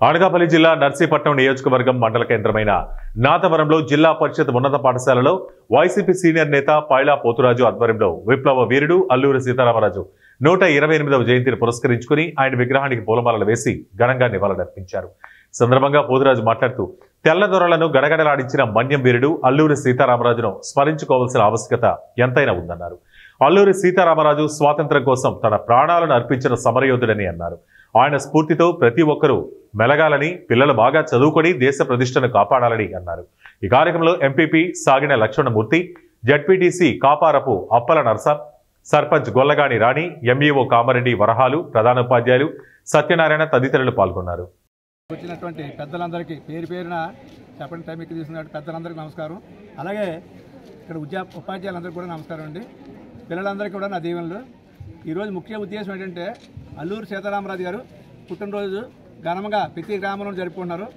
అనకాపల్లి జిల్లా నర్సీపట్నం నియోజకవర్గం మండల కేంద్రమైన నాతవరంలో జిల్లా పరిషత్ ఉన్నత పాఠశాలలో వైసీపీ సీనియర్ నేత పైలా పోతురాజు ఆధ్వర్యంలో విప్లవ వీరుడు అల్లూరి సీతారామరాజు 128వ జయంతిని పురస్కరించుకుని ఆయన విగ్రహానికి పూలమాలలు వేసి ఘనంగా నివాళులర్పించారు. సందర్భంగా పోతురాజు మాట్లాడుతూ తెల్లదొరలను గడగడలాడించిన మన్యం వీరుడు అల్లూరి సీతారామరాజును స్మరించుకోవాల్సిన ఆవశ్యకత ఎంతైనా ఉందన్నారు. అల్లూరి సీతారామరాజు స్వాతంత్ర్యం కోసం తన ప్రాణాలను అర్పించిన సమరయోధుడని అన్నారు. ఆయన స్ఫూర్తితో ప్రతి ఒక్కరూ మెలగాలని, పిల్లలు బాగా చదువుకొని దేశ ప్రతిష్టను కాపాడాలని అన్నారు. ఈ కార్యక్రమంలో ఎంపీపీ సాగిన లక్ష్మణమూర్తి, జడ్పీటీసీ కాపారపు అప్పల నర్సర్, సర్పంచ్ గొల్లగాని రాణి, ఎంఈఓ కామారెడ్డి వరహాలు, ప్రధానోపాధ్యాయులు సత్యనారాయణ తదితరులు పాల్గొన్నారు. వచ్చినటువంటి పెద్దలందరికీ పేరు పేరున చెప్పండి టైం ఎక్కువ తీసుకున్న పెద్దలందరికీ నమస్కారం. అలాగే ఇక్కడ ఉపాధ్యాయులందరికీ కూడా నమస్కారం అండి. పిల్లలందరికీ కూడా నా దీవెనలు. ఈరోజు ముఖ్య ఉద్దేశం ఏంటంటే అల్లూరి సీతారామరాజు గారు పుట్టినరోజు ఘనంగా ప్రతి గ్రామంలో జరుపుకుంటున్నారు.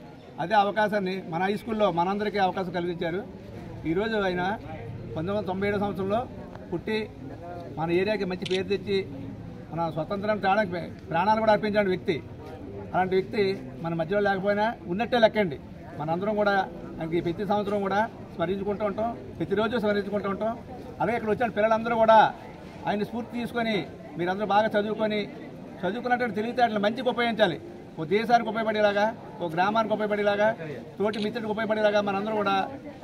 అదే అవకాశాన్ని మన హై స్కూల్లో మనందరికీ అవకాశం కలిగించారు. ఈరోజు ఆయన 1997 సంవత్సరంలో పుట్టి మన ఏరియాకి మంచి పేరు తెచ్చి మన స్వతంత్రం ప్రాణాలు కూడా అర్పించిన వ్యక్తి. అలాంటి వ్యక్తి మన మధ్యలో లేకపోయినా ఉన్నట్టే లెక్కండి. మనందరం కూడా ఆయనకి ప్రతి సంవత్సరం కూడా స్మరించుకుంటూ ఉంటాం, ప్రతిరోజు స్మరించుకుంటూ ఉంటాం. అలాగే ఇక్కడ వచ్చిన పిల్లలందరూ కూడా ఆయన స్ఫూర్తి తీసుకొని మీరందరూ బాగా చదువుకున్నటువంటి తెలివితేటలు మంచిగా ఉపయోగించాలి. ఓ దేశానికి ఉపయోగపడేలాగా, ఓ గ్రామానికి ఉపయోగపడేలాగా, తోటి మిత్రుడికి ఉపయోగపడేలాగా మనందరూ కూడా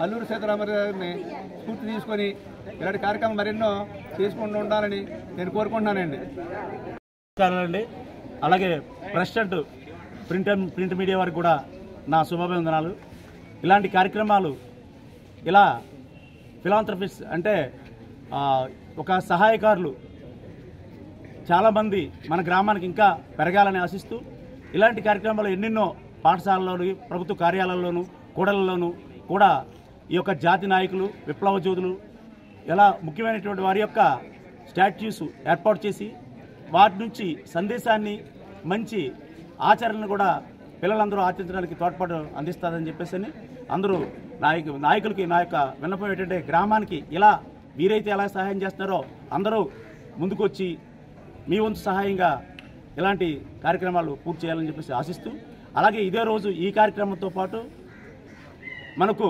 అల్లూరి సీతారామరాజు గారిని స్ఫూర్తి తీసుకొని ఇలాంటి కార్యక్రమం మరెన్నో చేసుకుంటూ ఉండాలని నేను కోరుకుంటున్నానండి. అలాగే ప్రెసిడెంట్ ప్రింట్ మీడియా వారికి కూడా నా శుభాభివందనాలు. ఇలాంటి కార్యక్రమాలు ఇలా ఫిలాంథ్రఫిస్ట్ అంటే ఒక సహాయకారులు చాలామంది మన గ్రామానికి ఇంకా పెరగాలని ఆశిస్తూ ఇలాంటి కార్యక్రమాలు ఎన్నెన్నో పాఠశాలల్లోనూ, ప్రభుత్వ కార్యాలయాల్లోనూ, కూడళ్లలోనూ కూడా ఈ యొక్క జాతి నాయకులు, విప్లవ యోధులు ఇలా ముఖ్యమైనటువంటి వారి యొక్క స్టాట్యూస్ ఏర్పాటు చేసి వాటి నుంచి సందేశాన్ని, మంచి ఆచరణను కూడా పిల్లలందరూ ఆచరించడానికి తోడ్పాటు అందిస్తారని చెప్పేసి అందరూ నాయకులకి నా యొక్క విన్నపం ఏంటంటే గ్రామానికి ఇలా వీరైతే ఎలా సహాయం చేస్తున్నారో అందరూ ముందుకొచ్చి మీ వంతు సహాయంగా ఇలాంటి కార్యక్రమాలు పూర్తి చేయాలని చెప్పేసి ఆశిస్తూ, అలాగే ఇదే రోజు ఈ కార్యక్రమంతో పాటు మనకు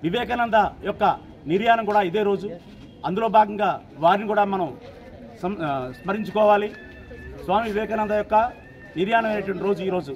వివేకానంద యొక్క నిర్యాణం కూడా ఇదే రోజు. అందులో భాగంగా వారిని కూడా మనం స్మరించుకోవాలి. స్వామి వివేకానంద యొక్క నిర్యాణం అనేటువంటి రోజు ఈరోజు.